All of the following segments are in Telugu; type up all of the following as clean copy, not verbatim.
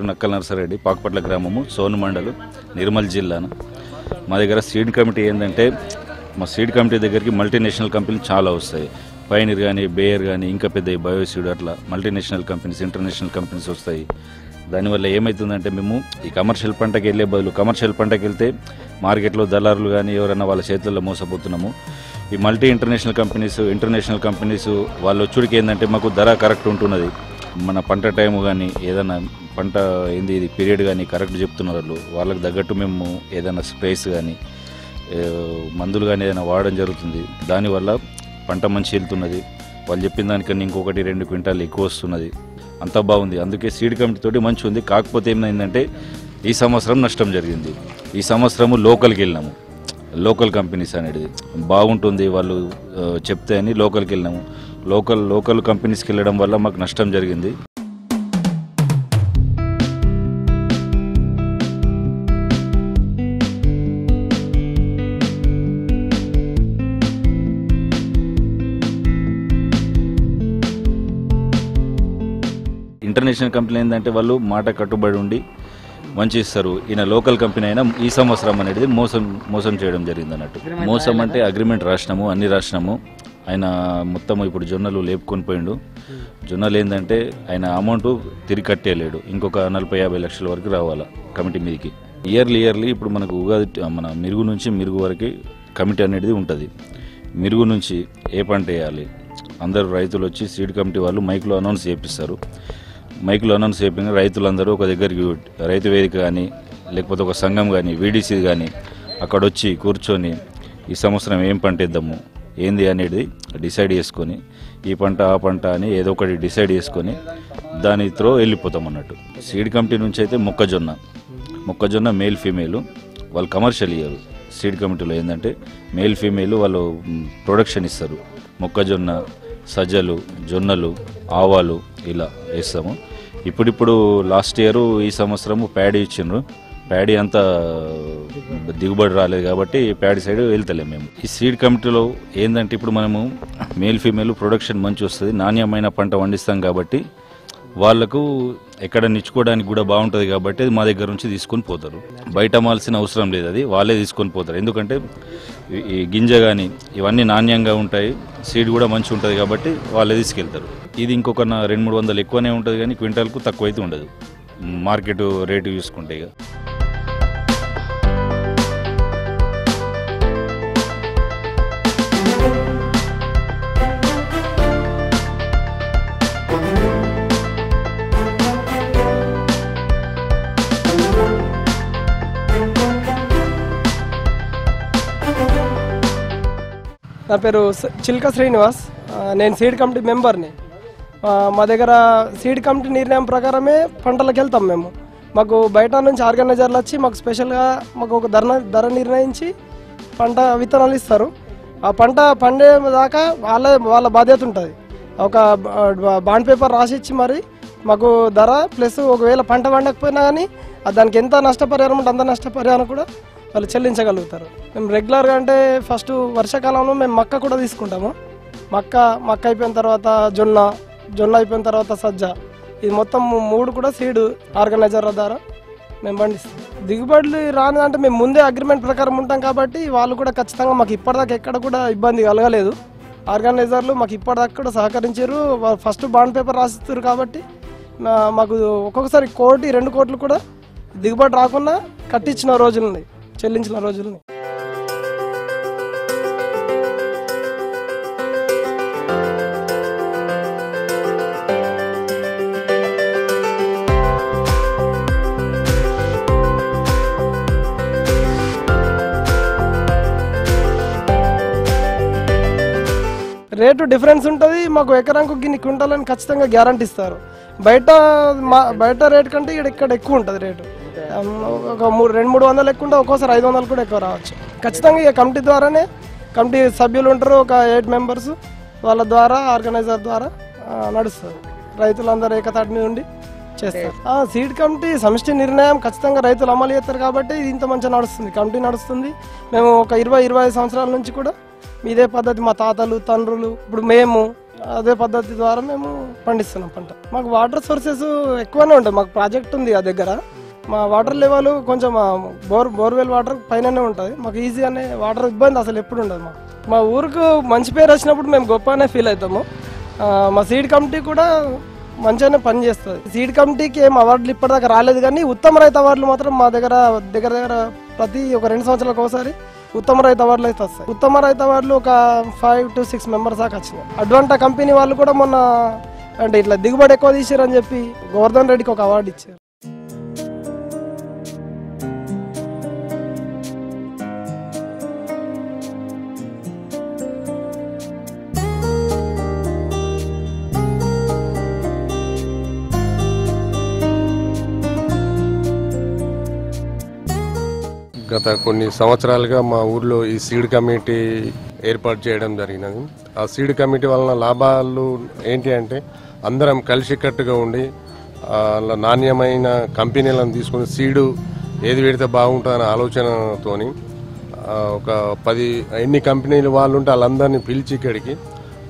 నక్కల నర్సారెడ్డి, పాకపట్ల గ్రామము, సోను మండలం, నిర్మల్ జిల్లాను. మా దగ్గర సీడ్ కమిటీ ఏంటంటే, మా సీడ్ కమిటీ దగ్గరికి మల్టీనేషనల్ కంపెనీలు చాలా వస్తాయి. పైనీర్ కానీ, బేయర్ కానీ, ఇంకా పెద్ద బయోసీడ్, అట్లా మల్టీనేషనల్ కంపెనీస్, ఇంటర్నేషనల్ కంపెనీస్ వస్తాయి. దానివల్ల ఏమవుతుందంటే, మేము ఈ కమర్షియల్ పంటకి వెళ్ళే బదులు కమర్షియల్ పంటకి వెళ్తే మార్కెట్లో దళారులు కానీ ఎవరైనా వాళ్ళ చేతుల్లో మోసపోతున్నాము. ఈ ఇంటర్నేషనల్ కంపెనీస్ వాళ్ళు వచ్చుడికి ఏంటంటే మాకు ధర కరెక్ట్ ఉంటున్నది. మన పంట టైము కానీ ఏదైనా పంట ఏంది ఇది పీరియడ్ కానీ కరెక్ట్ చెప్తున్నారు. వాళ్ళకి తగ్గట్టు మేము ఏదైనా స్ప్రేస్ కానీ మందులు కానీ ఏదైనా వాడడం జరుగుతుంది. దానివల్ల పంట మంచి వెళ్తున్నది. వాళ్ళు చెప్పిన దానికన్నా ఇంకొకటి 2 క్వింటాలు ఎక్కువ వస్తున్నది. అంతా బాగుంది. అందుకే సీడ్ కమిటీ తోటి మంచి ఉంది. కాకపోతే ఏమైందంటే ఈ సంవత్సరం నష్టం జరిగింది. ఈ సంవత్సరము లోకల్కి వెళ్ళినాము. లోకల్ కంపెనీస్ అనేది బాగుంటుంది వాళ్ళు చెప్తే అని లోకల్కి వెళ్ళినాము. లోకల్ కంపెనీస్కి వెళ్ళడం వల్ల మాకు నష్టం జరిగింది. ఇంటర్నేషనల్ కంపెనీ ఏంటంటే వాళ్ళు మాట కట్టుబడి ఉండి మంచి ఇస్తారు. ఈయన లోకల్ కంపెనీ అయినా ఈ సంవత్సరం అనేది మోసం చేయడం జరిగింది అన్నట్టు. మోసం అంటే అగ్రిమెంట్ రాసినాము, అన్ని రాసినాము. ఆయన మొత్తం ఇప్పుడు జొన్నలు లేపుకొని పోయిండు. జొన్నలు ఏంటంటే ఆయన అమౌంట్ తిరిగి కట్టేయలేడు. ఇంకొక 40-50 లక్షల వరకు రావాలా కమిటీ మీదకి. ఇయర్లీ ఇప్పుడు మనకు ఉగాది మన మిరుగు నుంచి మిరుగు వరకు కమిటీ అనేది ఉంటుంది. మిరుగు నుంచి ఏ పంట వేయాలి అందరూ రైతులు వచ్చి సీడ్ కమిటీ వాళ్ళు మైక్లో అనౌన్స్ చేపిస్తారు. మైక్లో అనౌన్స్ చేయగా రైతులందరూ ఒక దగ్గరికి రైతు వేదిక కానీ లేకపోతే ఒక సంఘం కానీ వీడీసీ కానీ అక్కడ వచ్చి కూర్చొని ఈ సంవత్సరం ఏం పంట వేద్దాము ఏంది అనేది డిసైడ్ చేసుకొని ఈ పంట ఆ పంట అని ఏదో ఒకటి డిసైడ్ చేసుకొని దాని త్రో వెళ్ళిపోతాం అన్నట్టు. సీడ్ కమిటీ నుంచి అయితే మొక్కజొన్న మేల్ ఫీమేల్ వాళ్ళు కమర్షియల్ ఇయ్యరు. సీడ్ కమిటీలో ఏంటంటే మేల్ ఫీమేల్ వాళ్ళు ప్రొడక్షన్ ఇస్తారు. మొక్కజొన్న, సజ్జలు, జొన్నలు, ఆవాలు ఇలా వేస్తాము. ఇప్పుడు లాస్ట్ ఇయర్ ఈ సంవత్సరము ప్యాడీ ఇచ్చిండ్రు. ప్యాడీ అంతా దిగుబడి రాలేదు కాబట్టి ప్యాడీ సైడ్ వెళ్తలేము మేము. ఈ సీడ్ కమిటీలో ఏంటంటే ఇప్పుడు మనము మేల్ ఫీమేల్ ప్రొడక్షన్ మంచి వస్తుంది, నాణ్యమైన పంట పండిస్తాం కాబట్టి వాళ్ళకు ఎక్కడ నిచ్చుకోవడానికి కూడా బాగుంటుంది కాబట్టి అది మా దగ్గర నుంచి తీసుకొని పోతారు. బయట అమ్మాల్సిన అవసరం లేదు, అది వాళ్ళే తీసుకొని పోతారు. ఎందుకంటే ఈ గింజ కానీ ఇవన్నీ నాణ్యంగా ఉంటాయి, సీడ్ కూడా మంచి ఉంటుంది కాబట్టి వాళ్ళే తీసుకెళ్తారు. ఇది ఇంకొక 200-300 ఎక్కువనే ఉంటుంది కానీ క్వింటాల్కు తక్కువ అయితే ఉండదు మార్కెట్ రేటు చూసుకుంటే. ఇక నా పేరు చిల్క శ్రీనివాస్. నేను సీడ్ కమిటీ మెంబర్ని. మా దగ్గర సీడ్ కమిటీ నిర్ణయం ప్రకారమే పంటలకు వెళ్తాం మేము. మాకు బయట నుంచి ఆర్గనైజర్లు వచ్చి మాకు స్పెషల్గా మాకు ఒక ధర నిర్ణయించి పంట విత్తనాలు ఇస్తారు. ఆ పంట పండే దాకా వాళ్ళ బాధ్యత ఉంటుంది. ఒక బాండ్ పేపర్ రాసి ఇచ్చి మరి మాకు ధర ప్లస్ ఒకవేళ పంట పండకపోయినా కానీ దానికి ఎంత నష్టపరిహారం ఉంటే అంత నష్టపరిహారం కూడా వాళ్ళు చెల్లించగలుగుతారు. మేము రెగ్యులర్గా అంటే ఫస్ట్ వర్షాకాలంలో మేము మక్క కూడా తీసుకుంటాము. మక్క అయిపోయిన తర్వాత జొన్న అయిపోయిన తర్వాత సజ్జ, ఇది మొత్తం 3 కూడా సీడ్ ఆర్గనైజర్ల ద్వారా మేము పండిస్తాం. దిగుబడులు రాని అంటే మేము ముందే అగ్రిమెంట్ ప్రకారం ఉంటాం కాబట్టి వాళ్ళు కూడా ఖచ్చితంగా మాకు ఇప్పటిదాకా ఎక్కడ కూడా ఇబ్బంది కలగలేదు. ఆర్గనైజర్లు మాకు ఇప్పటిదాకా కూడా సహకరించారు. ఫస్ట్ బాండ్ పేపర్ రాసిస్తారు కాబట్టి మాకు ఒక్కొక్కసారి 1-2 కోట్లు కూడా దిగుబడి రాకుండా కట్టించిన రోజులని, చెల్లించిన రోజులని. రేటు డిఫరెన్స్ ఉంటుంది. మాకు ఎకరానికి గిన్ని క్వింటాలని ఖచ్చితంగా గ్యారంటీ ఇస్తారు. బయట రేటు కంటే ఇక్కడ ఎక్కువ ఉంటుంది రేటు. ఒక 200-300 ఎక్కువ ఉంటుంది, ఒక్కోసారి 500 కూడా ఎక్కువ రావచ్చు. ఖచ్చితంగా ఇక కమిటీ ద్వారానే, కమిటీ సభ్యులు ఉంటారు ఒక 8 మెంబర్స్, వాళ్ళ ద్వారా ఆర్గనైజర్ ద్వారా నడుస్తుంది. రైతులందరూ ఏకతాటి మీద ఉండి చేస్తారు. సీడ్ కమిటీ సమిష్టి నిర్ణయం ఖచ్చితంగా రైతులు అమలు చేస్తారు కాబట్టి ఇది ఇంత మంచిగా నడుస్తుంది, కమిటీ నడుస్తుంది. మేము ఒక 20-25 సంవత్సరాల నుంచి కూడా ఇదే పద్ధతి, మా తాతలు తండ్రులు ఇప్పుడు మేము అదే పద్ధతి ద్వారా మేము పండిస్తున్నాం పంట. మాకు వాటర్ సోర్సెస్ ఎక్కువనే ఉంటాయి. మాకు ప్రాజెక్ట్ ఉంది ఆ దగ్గర. మా వాటర్ లెవెల్ కొంచెం బోర్వెల్ వాటర్ పైననే ఉంటుంది. మాకు ఈజీగానే వాటర్ ఇబ్బంది అసలు ఎప్పుడు ఉండదు. మా ఊరికి మంచి పేరు వచ్చినప్పుడు మేము గొప్పనే ఫీల్ అవుతాము. మా సీడ్ కమిటీ కూడా మంచిగానే పనిచేస్తుంది. సీడ్ కమిటీకి ఏం అవార్డులు ఇప్పటిదాకా రాలేదు, కానీ ఉత్తమ రైతు అవార్డులు మాత్రం మా దగ్గర ప్రతి ఒక 2 సంవత్సరాలకు ఒకసారి ఉత్తమ రైతు అవార్డులు అయితే వస్తాయి. ఉత్తమ రైతు అవార్డులు ఒక 5 to 6 మెంబర్స్ దాకా వచ్చినాయి. అడ్వాంటా కంపెనీ వాళ్ళు కూడా మొన్న అంటే ఇట్లా దిగుబడి ఎక్కువ తీసారని చెప్పి గోవర్ధన్ రెడ్డికి ఒక అవార్డు ఇచ్చారు. గత కొన్ని సంవత్సరాలుగా మా ఊర్లో ఈ సీడ్ కమిటీ ఏర్పాటు చేయడం జరిగినది. ఆ సీడ్ కమిటీ వలన లాభాలు ఏంటి అంటే అందరం కలిసికట్టుగా ఉండి నాణ్యమైన కంపెనీలను తీసుకుని సీడు ఏది పెడితే బాగుంటుందనే ఆలోచనతోని ఒక 10 ఎన్ని కంపెనీలు వాళ్ళు ఉంటే వాళ్ళందరినీ పిలిచి ఇక్కడికి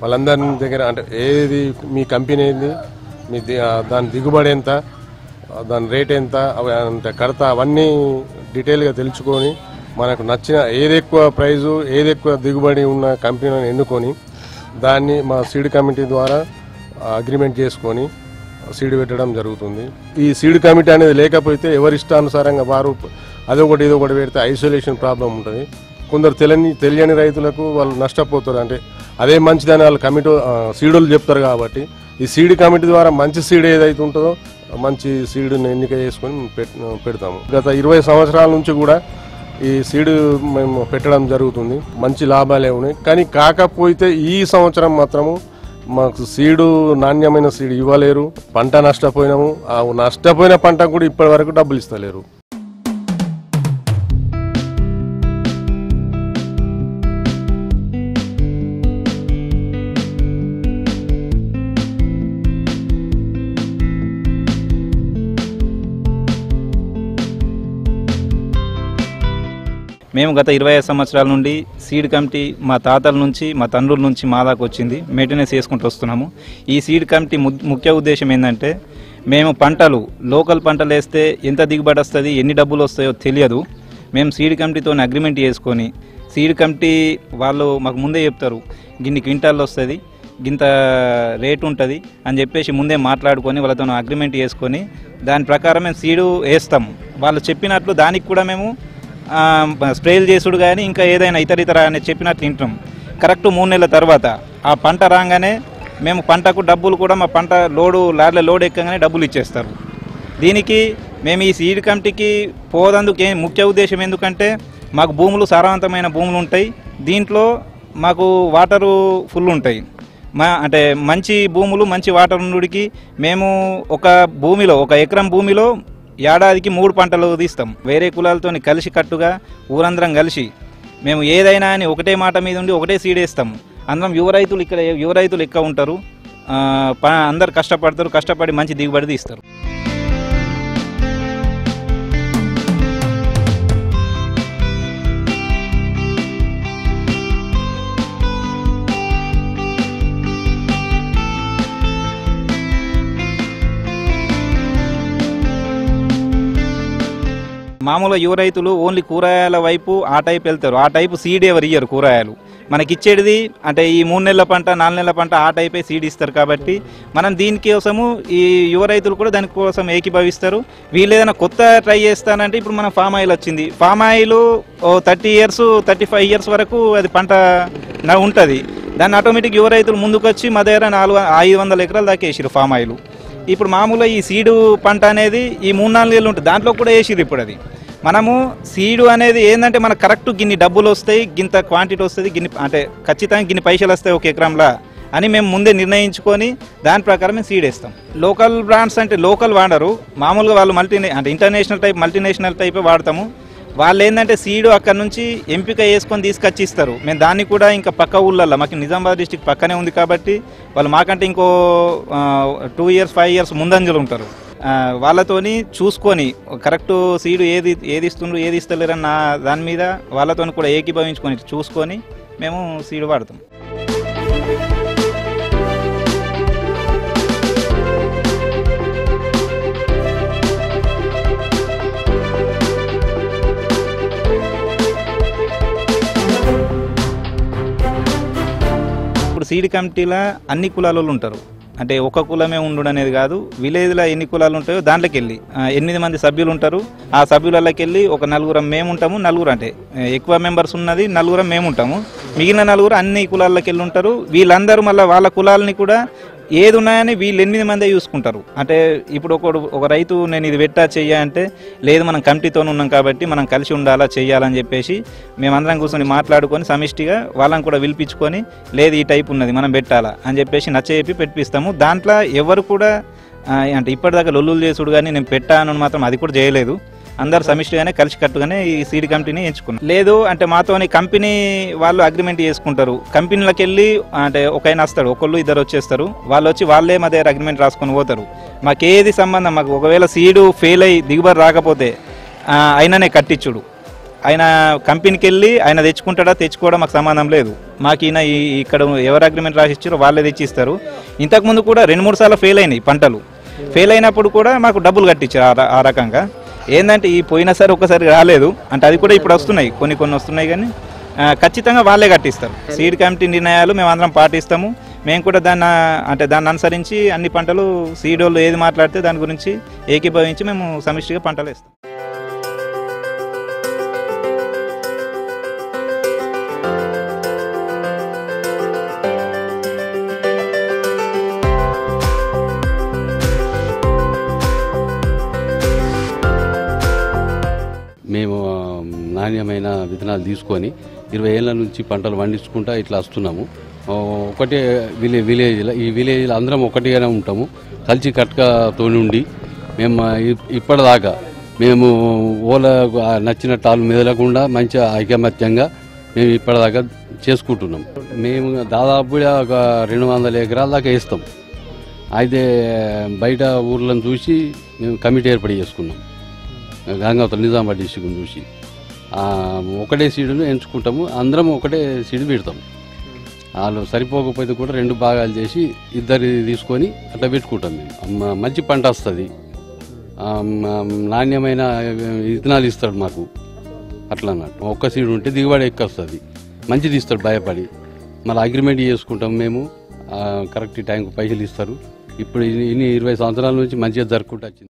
వాళ్ళందరి దగ్గర అంటే ఏది మీ కంపెనీ ఏంది, మీ దాని దిగుబడి ఎంత, దాని రేట్ ఎంత, అంటే కడత అవన్నీ డీటెయిల్గా తెలుసుకొని మనకు నచ్చిన ఏది ఎక్కువ ప్రైజు ఏది ఎక్కువ దిగుబడి ఉన్న కంపెనీలను ఎన్నుకొని దాన్ని మా సీడ్ కమిటీ ద్వారా అగ్రిమెంట్ చేసుకొని సీడ్ పెట్టడం జరుగుతుంది. ఈ సీడ్ కమిటీ అనేది లేకపోతే ఎవరి ఇష్టానుసారంగా వారు అదొకటి ఇదొకటి పెడితే ఐసోలేషన్ ప్రాబ్లం ఉంటుంది. కొందరు తెలియని రైతులకు వాళ్ళు నష్టపోతారు. అంటే అదే మంచిదని వాళ్ళు కమిటీ సీడులు చెప్తారు. కాబట్టి ఈ సీడ్ కమిటీ ద్వారా మంచి సీడ్ ఏదైతే ఉంటుందో మంచి సీడ్ని ఎన్నిక చేసుకొని పెడతాము. గత 20 సంవత్సరాల నుంచి కూడా ఈ సీడ్ మేము పెట్టడం జరుగుతుంది. మంచి లాభాలే ఉన్నాయి. కానీ కాకపోతే ఈ సంవత్సరం మాత్రము మాకు సీడు నాణ్యమైన సీడ్ ఇవ్వలేరు. పంట నష్టపోయినాము. ఆ నష్టపోయిన పంట కూడా ఇప్పటి వరకు డబ్బులు ఇస్తలేరు. మేము గత 25 సంవత్సరాల నుండి సీడ్ కమిటీ మా తాతల నుంచి మా తండ్రుల నుంచి మా దాకా వచ్చింది. మెయింటెనెన్స్ చేసుకుంటూ వస్తున్నాము. ఈ సీడ్ కమిటీ ముఖ్య ఉద్దేశం ఏంటంటే మేము పంటలు లోకల్ పంటలు వేస్తే ఎంత దిగుబడి వస్తుంది, ఎన్ని డబ్బులు వస్తాయో తెలియదు. మేము సీడ్ కమిటీతో అగ్రిమెంట్ చేసుకొని సీడ్ కమిటీ వాళ్ళు మాకు ముందే చెప్తారు గిన్ని క్వింటాల్లో వస్తుంది, గింత రేటు ఉంటుంది అని చెప్పేసి ముందే మాట్లాడుకొని వాళ్ళతో అగ్రిమెంట్ చేసుకొని దాని ప్రకారం మేము సీడు వేస్తాము. వాళ్ళు చెప్పినట్లు దానికి కూడా మేము స్ప్రేలు చేసుడు కానీ ఇంకా ఏదైనా ఇతర అని చెప్పినట్లు వింటాం. కరెక్ట్ 3 నెలల తర్వాత ఆ పంట రాగానే మేము పంటకు డబ్బులు కూడా మా పంట లారీలో లోడ్ ఎక్కగానే డబ్బులు ఇచ్చేస్తారు. దీనికి మేము ఈ సీడ్ కమిటీకి పోదందుకు ముఖ్య ఉద్దేశం ఎందుకంటే మాకు భూములు సారవంతమైన భూములు ఉంటాయి. దీంట్లో మాకు వాటరు ఫుల్ ఉంటాయి. అంటే మంచి భూములు మంచి వాటర్ నుండికి మేము ఒక ఎకరం భూమిలో ఏడాదికి 3 పంటలు తీస్తాం. వేరే కులాలతో కలిసి కట్టుగా ఊరందరం కలిసి మేము ఏదైనా అని ఒకటే మాట మీద ఉండి ఒకటే సీడ్ వేస్తాము. అందరం యువ రైతులు ఎక్కువ ఉంటారు. అందరు కష్టపడి మంచి దిగుబడి తీస్తారు. మామూలుగా యువ రైతులు ఓన్లీ కూరగాయల వైపు ఆ టైప్ వెళ్తారు. ఆ టైపు సీడ్ ఎవరు ఇయ్యరు. కూరగాయలు మనకిచ్చేది అంటే ఈ 3 నెలల పంట 4 నెలల పంట ఆ టైపే సీడ్ ఇస్తారు. కాబట్టి మనం దీనికోసము ఈ యువ రైతులు కూడా దానికోసం ఏకీభవిస్తారు. వీళ్ళు ఏదైనా కొత్త ట్రై చేస్తానంటే ఇప్పుడు మనం ఫామ్ ఆయిల్ వచ్చింది. ఫామ్ ఆయిల్ 30 years 35 years వరకు అది పంట ఉంటుంది. దాన్ని ఆటోమేటిక్ యువ రైతులు ముందుకు వచ్చి మా దగ్గర 500 ఎకరాలు దాకా వేసిరు ఫామ్ ఆయిల్. ఇప్పుడు మామూలుగా ఈ సీడు పంట అనేది ఈ 3-4 నెలలు ఉంటుంది. దాంట్లో కూడా వేసిరు. ఇప్పుడు అది మనము సీడు అనేది ఏంటంటే మనకు కరెక్ట్ గిన్ని డబ్బులు వస్తాయి, గింత క్వాంటిటీ వస్తుంది, అంటే ఖచ్చితంగా గిన్ని పైసలు వస్తాయి ఒక ఎకరంలా అని మేము ముందే నిర్ణయించుకొని దాని ప్రకారం మేము సీడ్ వేస్తాం. లోకల్ బ్రాండ్స్ అంటే లోకల్ వాడరు. మామూలుగా వాళ్ళు మల్టీనేషనల్ టైపే వాడతాము. వాళ్ళు ఏంటంటే సీడు అక్కడ నుంచి ఎంపిక చేసుకొని తీసుకొచ్చి ఇస్తారు. మేము దాన్ని కూడా ఇంకా పక్క ఊళ్ళల్లో మాకు నిజామాబాద్ డిస్టిక్ పక్కనే ఉంది కాబట్టి వాళ్ళు మాకంటే ఇంకో 2 years 5 years ముందంజలు ఉంటారు. వాళ్ళతోని చూసుకొని కరెక్ట్ సీడు ఏది ఇస్తుండ్రు ఏది ఇస్తలేరన్న దాని మీద వాళ్ళతో కూడా ఏకీభవించుకొని చూసుకొని మేము సీడు వాడతాం. సీడ్ కమిటీలో అన్ని కులాల వాళ్ళు ఉంటారు. అంటే ఒక కులమే ఉండు అనేది కాదు, విలేజ్లో ఎన్ని కులాలు ఉంటాయో దాంట్లోకి వెళ్ళి 8 మంది సభ్యులు ఉంటారు. ఆ సభ్యులకి వెళ్ళి ఒక 4 మేము ఉంటాము. 4 అంటే ఎక్కువ మెంబర్స్ ఉన్నది 4 మేము ఉంటాము. మిగిలిన 4 అన్ని కులాల్లోకి వెళ్ళి ఉంటారు. వీళ్ళందరూ మళ్ళీ వాళ్ళ కులాలని కూడా ఏది ఉన్నాయని వీళ్ళు 8 మందే చూసుకుంటారు. అంటే ఇప్పుడు ఒక రైతు నేను ఇది పెట్టా చెయ్య అంటే లేదు, మనం కమిటీతో ఉన్నాం కాబట్టి మనం కలిసి ఉండాలా చెయ్యాలని చెప్పేసి మేమందరం కూర్చొని మాట్లాడుకొని సమిష్టిగా వాళ్ళని కూడా పిలిపించుకొని లేదు ఈ టైప్ ఉన్నది మనం పెట్టాలా అని చెప్పేసి నచ్చజెప్పి పెట్టిస్తాము. దాంట్లో ఎవరు కూడా అంటే ఇప్పటిదాకా లొల్లులు చేసుడు కానీ నేను పెట్టాను మాత్రం అది కూడా చేయలేదు. అందరు సమిష్టిగానే కలిసి కట్టుగానే ఈ సీడ్ కమిటీని ఎంచుకున్నాం. లేదు అంటే మాతోని కంపెనీ వాళ్ళు అగ్రిమెంట్ చేసుకుంటారు. కంపెనీలకు వెళ్ళి అంటే ఒకైనా వస్తాడు, ఒకళ్ళు 2 వచ్చేస్తారు. వాళ్ళు వచ్చి వాళ్ళే మా దగ్గర అగ్రిమెంట్ రాసుకొని పోతారు. మాకేది సంబంధం, మాకు ఒకవేళ సీడు ఫెయిల్ అయ్యి దిగుబడి రాకపోతే ఆయననే కట్టించుడు. ఆయన కంపెనీకి వెళ్ళి ఆయన తెచ్చుకుంటాడా తెచ్చుకోవడం మాకు సంబంధం లేదు. మాకు ఈయన ఇక్కడ ఎవరు అగ్రిమెంట్ రాసిచ్చారో వాళ్ళే తెచ్చిస్తారు. ఇంతకుముందు కూడా 2-3 సార్లు ఫెయిల్ అయినాయి పంటలు. ఫెయిల్ అయినప్పుడు కూడా మాకు డబ్బులు కట్టించారు. ఆ రకంగా ఏంటంటే ఈ పోయినసారి ఒకసారి రాలేదు అంటే అది కూడా ఇప్పుడు వస్తున్నాయి, కొన్ని వస్తున్నాయి. కానీ ఖచ్చితంగా వాళ్ళే కట్టిస్తారు. సీడ్ కమిటీ నిర్ణయాలు మేము అందరం పాటిస్తాము. మేము కూడా దాన్ని అనుసరించి అన్ని పంటలు సీడ్ వాళ్ళు ఏది మాట్లాడితే దాని గురించి ఏకీభవించి మేము సమిష్టిగా పంటలు వేస్తాం. మేము నాణ్యమైన విత్తనాలు తీసుకొని 20 ఏళ్ళ నుంచి పంటలు పండించుకుంటా ఇట్లా వస్తున్నాము. ఒకటే విలేజ్లో ఈ విలేజ్లో అందరం ఒకటిగానే ఉంటాము. కలిసి కట్టుకతో ఉండి మేము ఇప్పటిదాకా మేము నచ్చిన టాలు మెదలకుండా మంచి ఐకమత్యంగా మేము ఇప్పటిదాకా చేసుకుంటున్నాం. మేము దాదాపుగా ఒక 200 ఎకరాల దాకా వేస్తాం. అయితే బయట ఊర్లను చూసి మేము కమిటీ ఏర్పాటు చేసుకున్నాం. గంగావతల నిజామాబాద్ డిస్ట్రిక్ట్ని చూసి ఒకటే సీడును ఎంచుకుంటాము. అందరం ఒకటే సీడు పెడతాం. వాళ్ళు సరిపోకపోతే కూడా 2 భాగాలు చేసి 2 తీసుకొని అట్లా పెట్టుకుంటాం. మేము మంచి పంట వస్తుంది, నాణ్యమైన విత్తనాలు ఇస్తాడు మాకు. అట్లా అన్నట్టు ఒక్క సీడు ఉంటే దిగుబడి ఎక్కువ వస్తుంది, మంచిది ఇస్తాడు భయపడి. మళ్ళీ అగ్రిమెంట్ చేసుకుంటాం మేము, కరెక్ట్ టైంకి పైసలు ఇస్తారు. ఇప్పుడు ఇన్ని 20 సంవత్సరాల నుంచి మంచిగా జరుపుకుంటూ వచ్చింది.